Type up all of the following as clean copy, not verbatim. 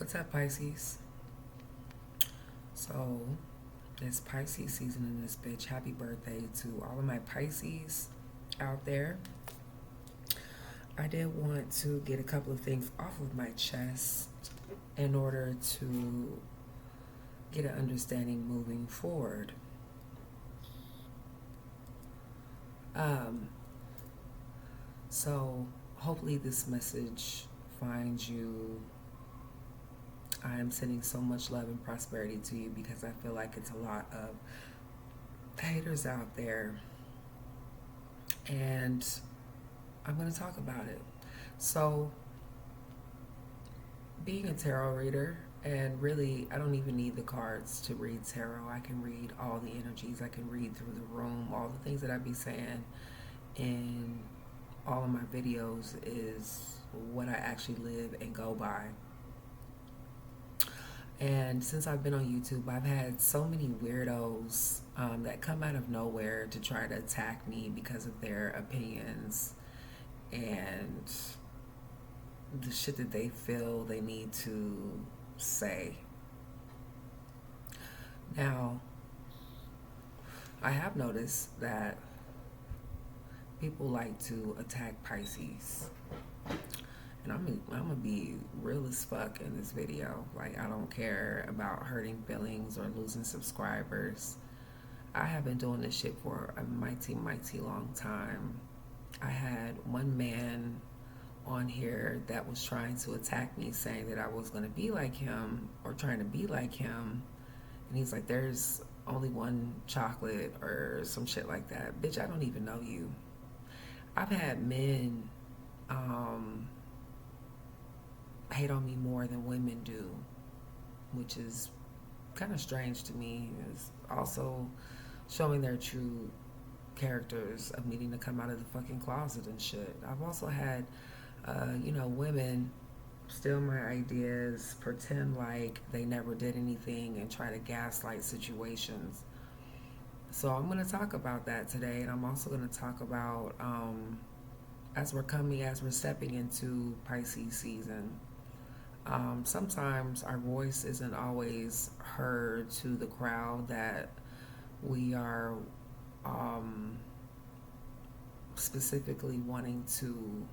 What's up, Pisces? So, it's Pisces season in this bitch. Happy birthday to all of my Pisces out there. I did want to get a couple of things off of my chest in order to get an understanding moving forward. Um, so, hopefully, this message finds you. I am sending so much love and prosperity to you because I feel like it's a lot of haters out there. And I'm going to talk about it. So, being a tarot reader, and really, I don't even need the cards to read tarot. I can read all the energies. I can read through the room. All the things that I be saying in all of my videos is what I actually live and go by. And since I've been on YouTube, I've had so many weirdos that come out of nowhere to try to attack me because of their opinions and the shit that they feel they need to say. Now, I have noticed that people like to attack Pisces. And I'm gonna be real as fuck in this video. Like, I don't care about hurting feelings or losing subscribers. I have been doing this shit for a mighty, mighty long time. I had one man on here that was trying to attack me, saying that I was gonna be like him or trying to be like him. And he's like, there's only one chocolate or some shit like that. Bitch, I don't even know you. I've had men hate on me more than women do, which is kind of strange to me. It's also showing their true characters of needing to come out of the fucking closet and shit. I've also had, women steal my ideas, pretend like they never did anything, and try to gaslight situations. So I'm going to talk about that today, and I'm also going to talk about as we're stepping into Pisces season. Sometimes our voice isn't always heard to the crowd that we are specifically wanting to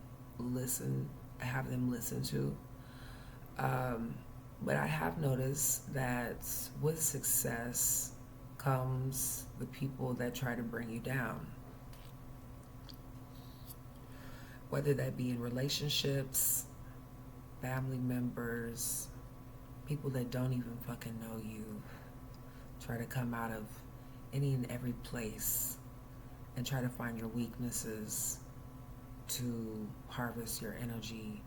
have them listen to. But I have noticed that with success comes the people that try to bring you down. Whether that be in relationships, family members, people that don't even fucking know you, try to come out of any and every place and try to find your weaknesses to harvest your energy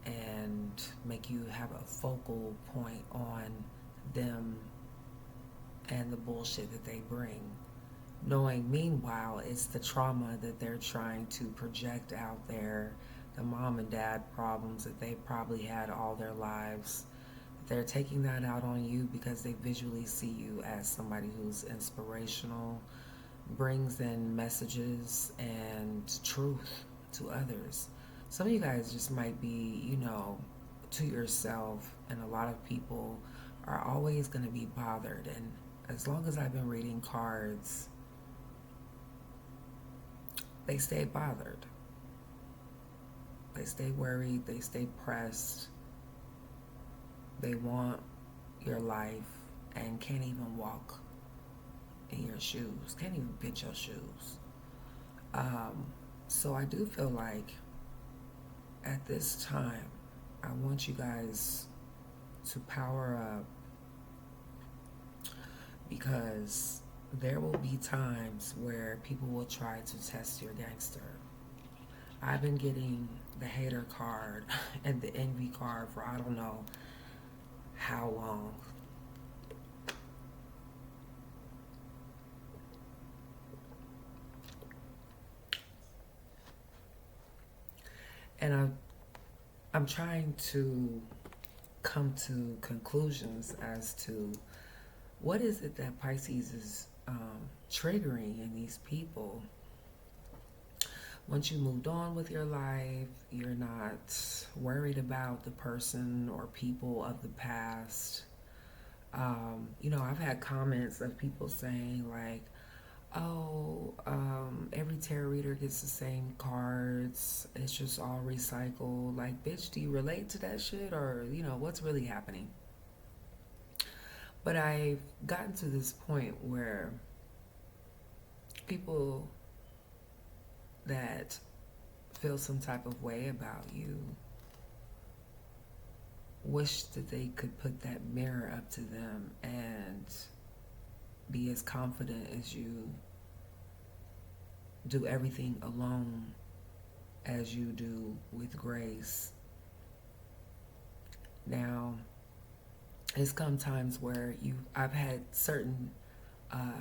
and make you have a focal point on them and the bullshit that they bring. Knowing meanwhile it's the trauma that they're trying to project out there, the mom and dad problems that they probably had all their lives. They're taking that out on you because they visually see you as somebody who's inspirational, brings in messages and truth to others. Some of you guys just might be, to yourself, and a lot of people are always going to be bothered. And as long as I've been reading cards, they stay bothered. They stay worried, they stay pressed. They want your life and can't even walk in your shoes, can't even fit your shoes. So I do feel like at this time, I want you guys to power up, because there will be times where people will try to test your gangster. I've been getting the hater card and the envy card for I don't know how long. And I'm trying to come to conclusions as to what is it that Pisces is triggering in these people. Once you moved on with your life, you're not worried about the person or people of the past. I've had comments of people saying, like, oh, every tarot reader gets the same cards. It's just all recycled. Like, bitch, do you relate to that shit? Or, what's really happening? But I've gotten to this point where people that feel some type of way about you wish that they could put that mirror up to them and be as confident as you, do everything alone as you do with grace. Now, it's come times where I've had certain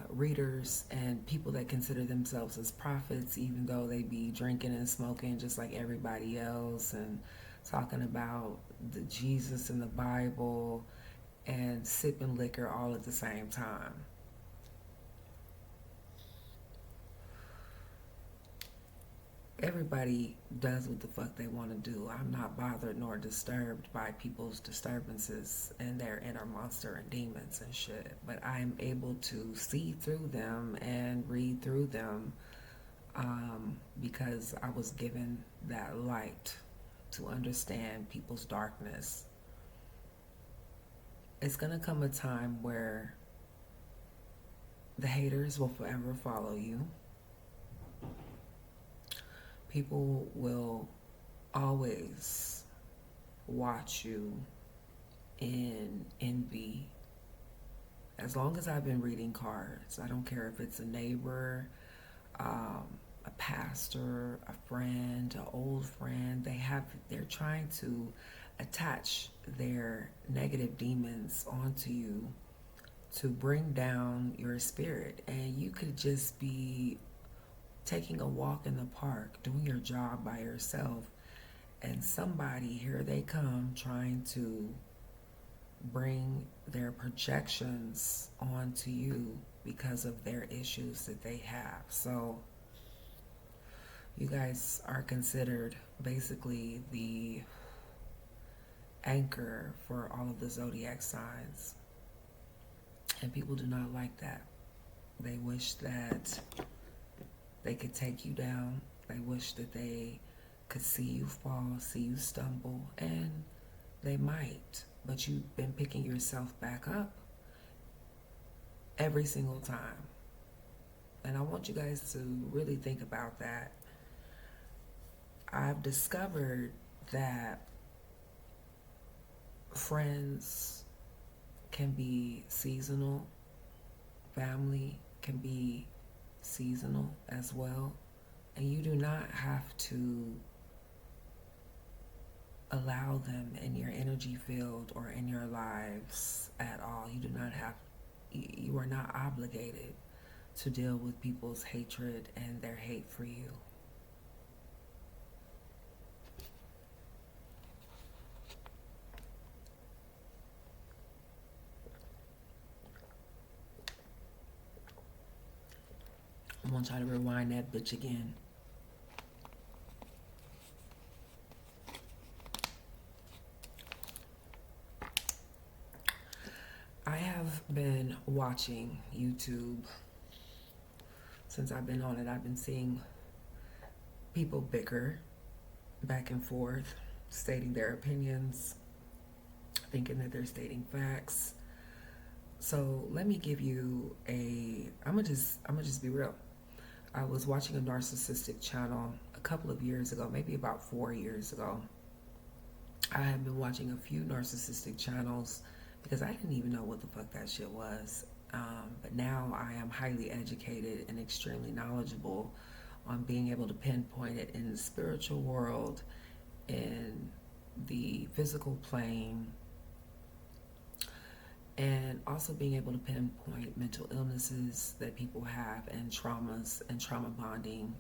readers and people that consider themselves as prophets, even though they be drinking and smoking just like everybody else, and talking about the Jesus in the Bible and sipping liquor all at the same time. Everybody does what the fuck they want to do. I'm not bothered nor disturbed by people's disturbances and their inner monster and demons and shit. But I am able to see through them and read through them, because I was given that light to understand people's darkness. It's going to come a time where the haters will forever follow you. People will always watch you in envy. As long as I've been reading cards, I don't care if it's a neighbor, a pastor, a friend, an old friend. They're trying to attach their negative demons onto you to bring down your spirit. And you could just be taking a walk in the park, doing your job by yourself, and somebody, here they come, trying to bring their projections onto you because of their issues that they have. So you guys are considered basically the anchor for all of the zodiac signs. And people do not like that. They wish that they could take you down. They wish that they could see you fall, see you stumble, and they might. But you've been picking yourself back up every single time. And I want you guys to really think about that. I've discovered that friends can be seasonal, family can be seasonal as well, and you do not have to allow them in your energy field or in your lives at all. You are not obligated to deal with people's hatred and their hate for you. I'm gonna try to rewind that bitch again. I have been watching YouTube since I've been on it. I've been seeing people bicker back and forth, stating their opinions, thinking that they're stating facts. So let me give you I'm gonna just be real. I was watching a narcissistic channel a couple of years ago, maybe about 4 years ago. I had been watching a few narcissistic channels because I didn't even know what the fuck that shit was. But now I am highly educated and extremely knowledgeable on being able to pinpoint it in the spiritual world, in the physical plane, and also being able to pinpoint mental illnesses that people have and traumas and trauma bonding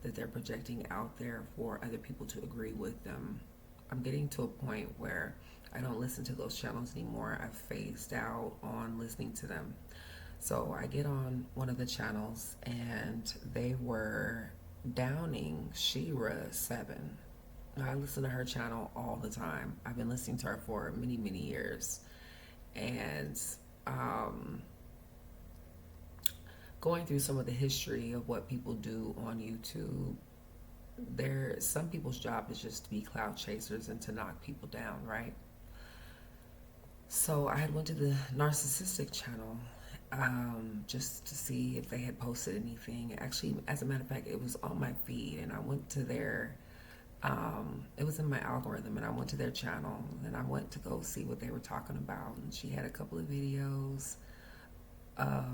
that they're projecting out there for other people to agree with them. I'm getting to a point where I don't listen to those channels anymore. I've phased out on listening to them. So I get on one of the channels and they were downing Shira 7. I listen to her channel all the time. I've been listening to her for many, many years. And um, going through some of the history of what people do on YouTube, some people's job is just to be cloud chasers and to knock people down, right? So I had went to the narcissistic channel just to see if they had posted anything. Actually, as a matter of fact, it was on my feed, and I went to their. It was in my algorithm, and I went to their channel, and I went to go see what they were talking about. And she had a couple of videos of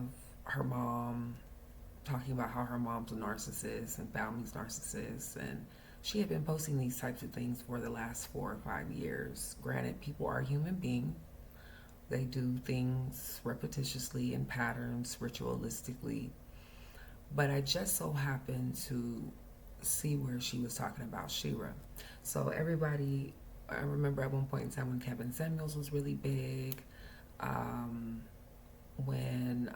her mom talking about how her mom's a narcissist and family's narcissist, and she had been posting these types of things for the last 4 or 5 years. Granted, people are human beings. They do things repetitiously in patterns, ritualistically. But I just so happened to see where she was talking about Shira. So everybody, I remember at one point in time when Kevin Samuels was really big, when,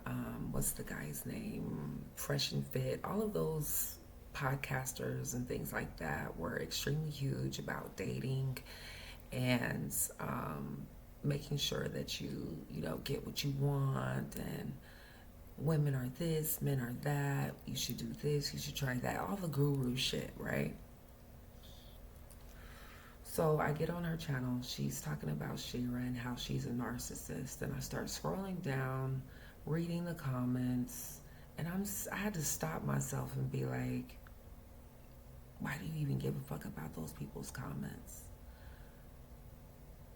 what's the guy's name? Fresh and Fit, all of those podcasters and things like that were extremely huge about dating and making sure that you know, get what you want, and women are this, men are that, you should do this, you should try that, all the guru shit, right? So I get on her channel, she's talking about Shira and how she's a narcissist, and I start scrolling down, reading the comments, and I had to stop myself and be like, why do you even give a fuck about those people's comments?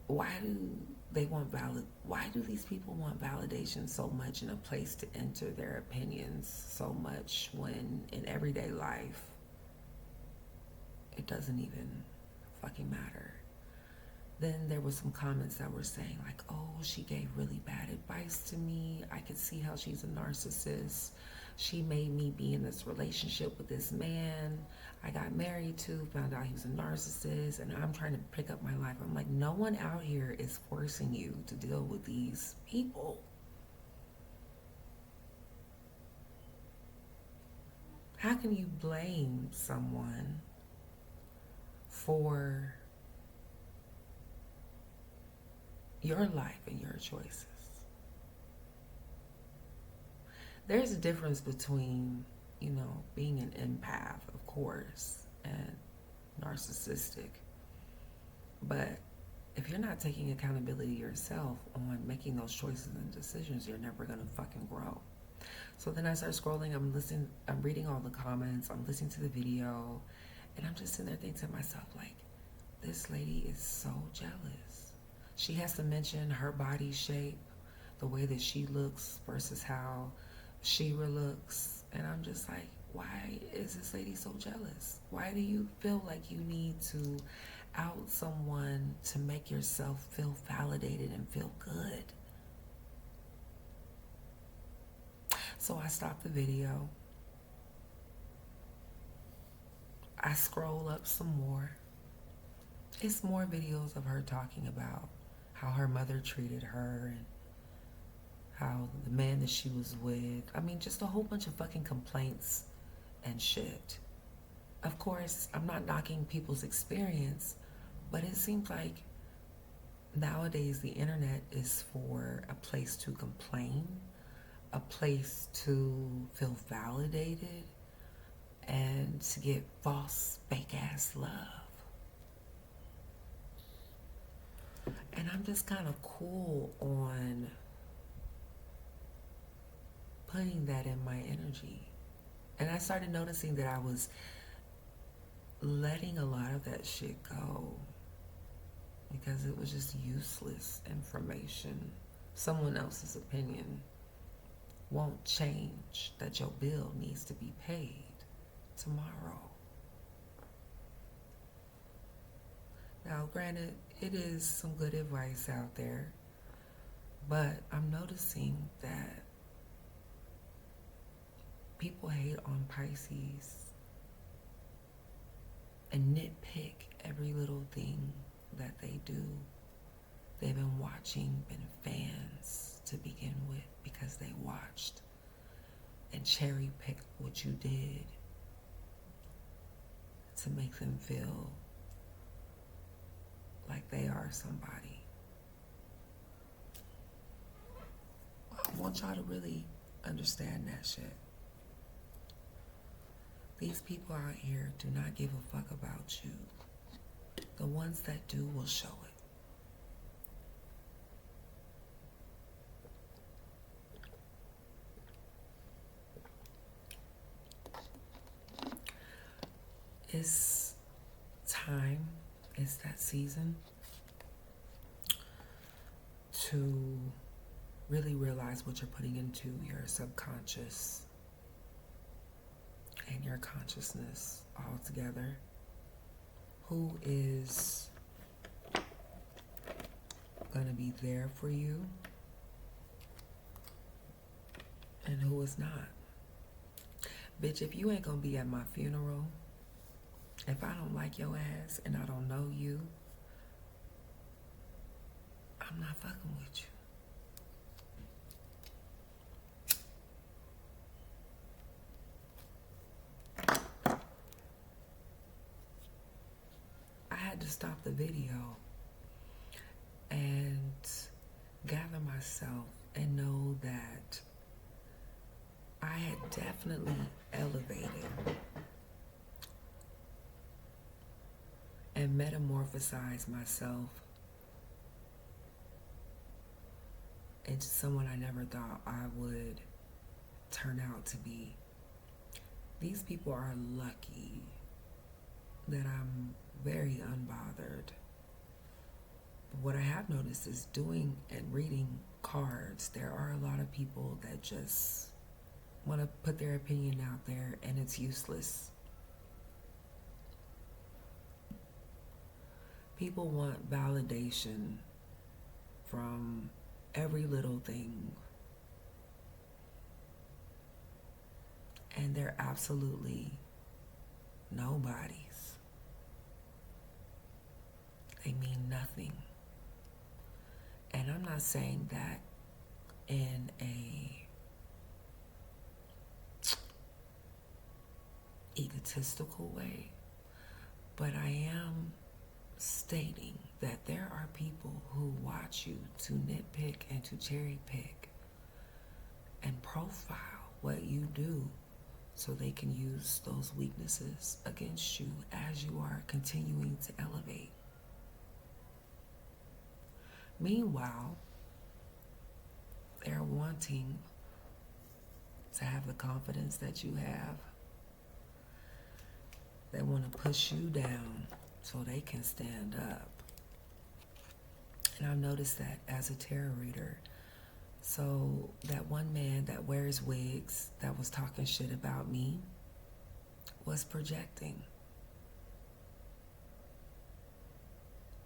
Why do these people want validation so much in a place to enter their opinions so much when in everyday life it doesn't even fucking matter? Then there were some comments that were saying like, oh, she gave really bad advice to me. I could see how she's a narcissist. She made me be in this relationship with this man I got married to, found out he was a narcissist, and I'm trying to pick up my life. I'm like, no one out here is forcing you to deal with these people. How can you blame someone for your life and your choices? There's a difference between, you know, being an empath, of course, and narcissistic. But if you're not taking accountability yourself on making those choices and decisions, you're never going to fucking grow. So then I start scrolling, I'm reading all the comments, I'm listening to the video, and I'm just sitting there thinking to myself, like, this lady is so jealous. She has to mention her body shape, the way that she looks versus how Shira looks, and I'm just like, why is this lady so jealous? Why do you feel like you need to out someone to make yourself feel validated and feel good? So I stopped the video. I scroll up some more. It's more videos of her talking about how her mother treated her and how the man that she was with, I mean, just a whole bunch of fucking complaints and shit. Of course, I'm not knocking people's experience, but it seems like nowadays the internet is for a place to complain, a place to feel validated, and to get false, fake-ass love. And I'm just kind of cool on putting that in my energy. And I started noticing that I was letting a lot of that shit go because it was just useless information. Someone else's opinion won't change that your bill needs to be paid tomorrow. Now, granted, it is some good advice out there, but I'm noticing that people hate on Pisces and nitpick every little thing that they do. They've been watching, been fans to begin with because they watched and cherry picked what you did to make them feel like they are somebody. I want y'all to really understand that shit. These people out here do not give a fuck about you. The ones that do will show it. It's time, it's that season to really realize what you're putting into your subconscious and your consciousness all together. Who is going to be there for you and who is not. Bitch, if you ain't going to be at my funeral, if I don't like your ass and I don't know you, I'm not fucking with you. I had to stop the video and gather myself and know that I had definitely elevated and metamorphosized myself into someone I never thought I would turn out to be. These people are lucky that I'm very unbothered. But what I have noticed is doing and reading cards, there are a lot of people that just want to put their opinion out there and it's useless. People want validation from every little thing. And they're absolutely nobodies. They mean nothing. And I'm not saying that in a egotistical way, but I am stating that there are people who watch you to nitpick and to cherry pick and profile what you do so they can use those weaknesses against you as you are continuing to elevate. Meanwhile, they're wanting to have the confidence that you have. They want to push you down so they can stand up. And I've noticed that as a tarot reader. So that one man that wears wigs that was talking shit about me was projecting.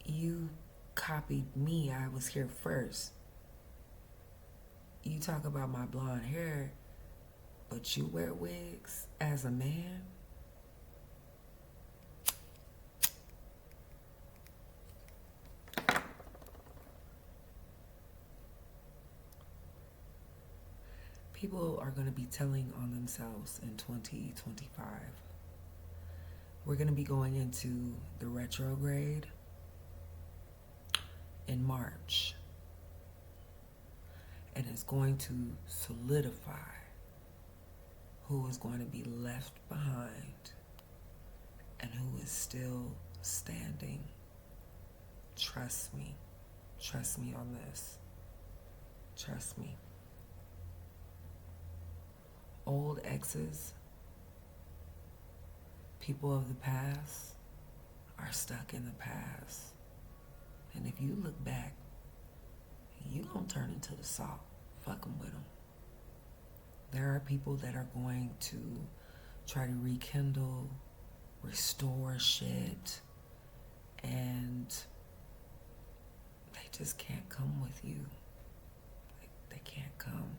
You copied me. I was here first. You talk about my blonde hair, but you wear wigs as a man? People are going to be telling on themselves in 2025. We're going to be going into the retrograde in March. And it's going to solidify who is going to be left behind and who is still standing. Trust me. Trust me on this. Trust me. Old exes, people of the past, are stuck in the past. And if you look back, you gonna turn into the salt. Fuck them with them. There are people that are going to try to rekindle, restore shit, and they just can't come with you. They can't come.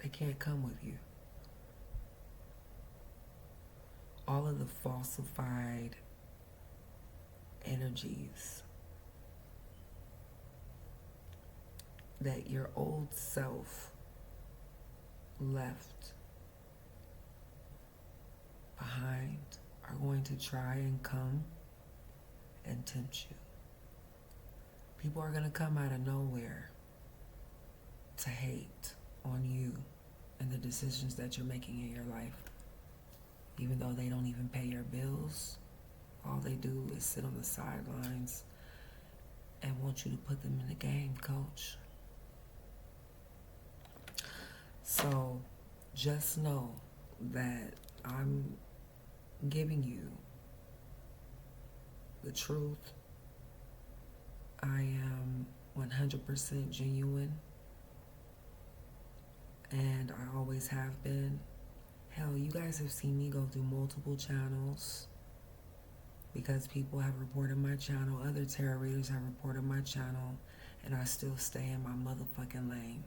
They can't come with you. All of the falsified energies that your old self left behind are going to try and come and tempt you. People are going to come out of nowhere to hate on you and the decisions that you're making in your life. Even though they don't even pay your bills, all they do is sit on the sidelines and want you to put them in the game, coach. So just know that I'm giving you the truth. I am 100% genuine, and I always have been. Hell, you guys have seen me go through multiple channels because people have reported my channel, other tarot readers have reported my channel, and I still stay in my motherfucking lane.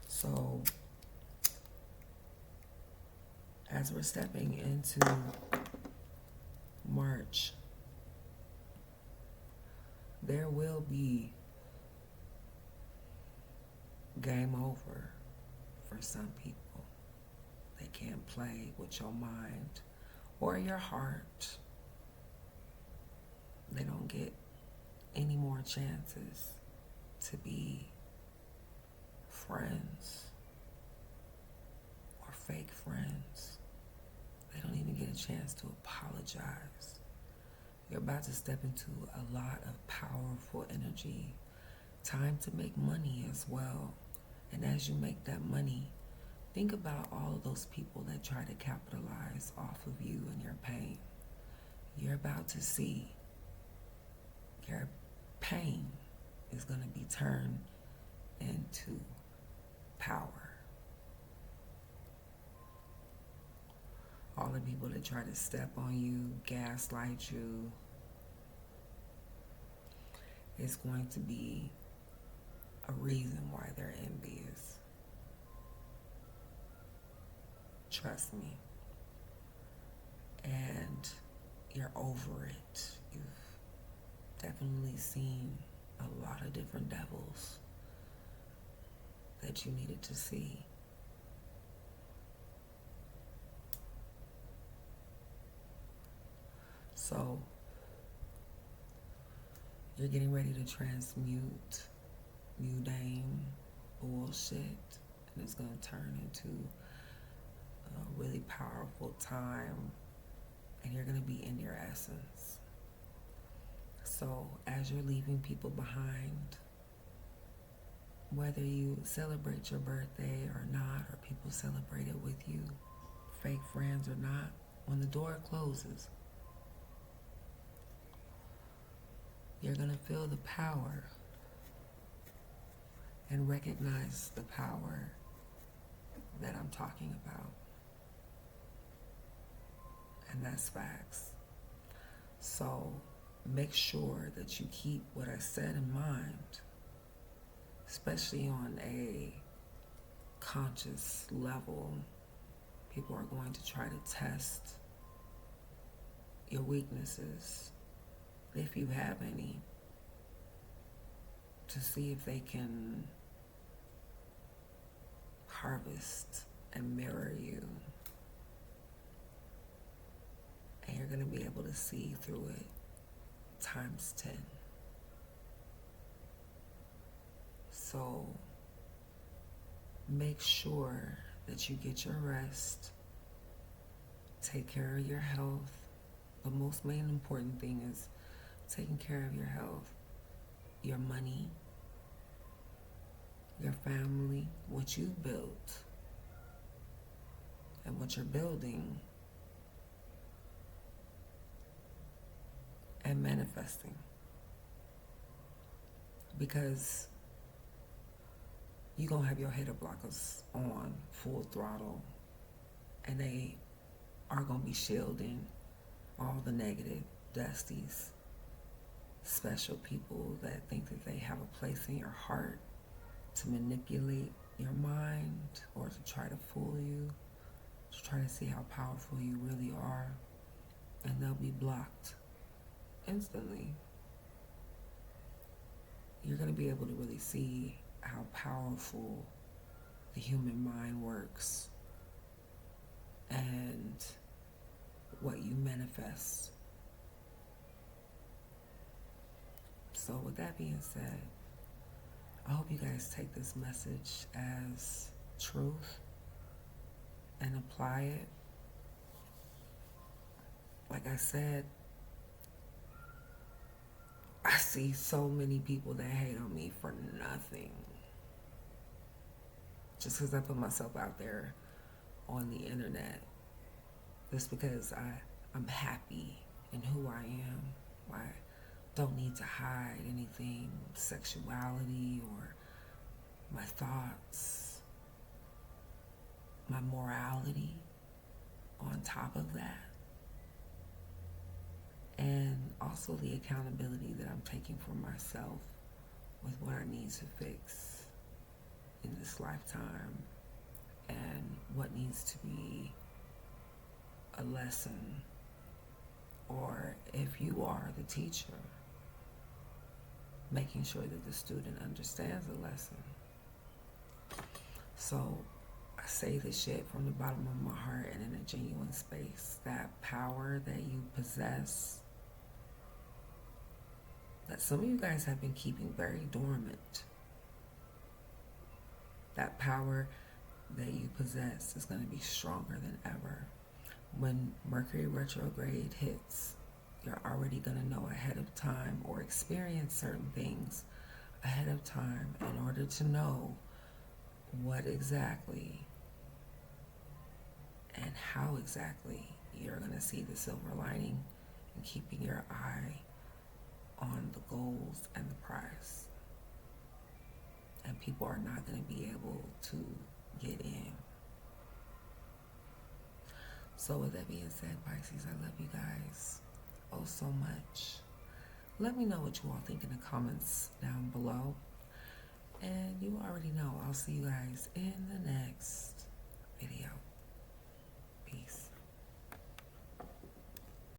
So, as we're stepping into March, there will be game over for some people. They can't play with your mind or your heart. They don't get any more chances to be friends or fake friends. They don't even get a chance to apologize. You're about to step into a lot of powerful energy. Time to make money as well. And as you make that money, think about all of those people that try to capitalize off of you and your pain. You're about to see your pain is going to be turned into power. All the people that try to step on you, gaslight you, it's going to be a reason why they're envious. Trust me. And you're over it. You've definitely seen a lot of different devils that you needed to see. So, you're getting ready to transmute mundane bullshit, and it's going to turn into a really powerful time, and you're going to be in your essence. So, as you're leaving people behind, whether you celebrate your birthday or not, or people celebrate it with you, fake friends or not, when the door closes, you're going to feel the power and recognize the power that I'm talking about. And that's facts. So make sure that you keep what I said in mind, especially on a conscious level. People are going to try to test your weaknesses, if you have any, to see if they can harvest and mirror you. And you're going to be able to see through it times 10. So make sure that you get your rest, take care of your health. The most main important thing is taking care of your health, your money, your family, what you built, and what you're building, and manifesting. Because you're going to have your hater blockers on full throttle, and they are going to be shielding all the negative dusties, special people that think that they have a place in your heart to manipulate your mind or to try to fool you, to try to see how powerful you really are, and they'll be blocked instantly. You're going to be able to really see how powerful the human mind works and what you manifest. So with that being said, I hope you guys take this message as truth and apply it. Like I said, I see so many people that hate on me for nothing. Just because I put myself out there on the internet. Just because I'm happy in who I am. I don't need to hide anything, sexuality or my thoughts, my morality on top of that. And also the accountability that I'm taking for myself with what I need to fix in this lifetime and what needs to be a lesson, or if you are the teacher, making sure that the student understands the lesson. So I say this shit from the bottom of my heart and in a genuine space. That power that you possess, that some of you guys have been keeping very dormant. That power that you possess is going to be stronger than ever. When Mercury retrograde hits, you're already going to know ahead of time or experience certain things ahead of time in order to know what exactly and how exactly you're going to see the silver lining and keeping your eye on the goals and the prize. And people are not going to be able to get in. So with that being said, Pisces, I love you guys oh so much. Let me know what you all think in the comments down below. And you already know, I'll see you guys in the next video.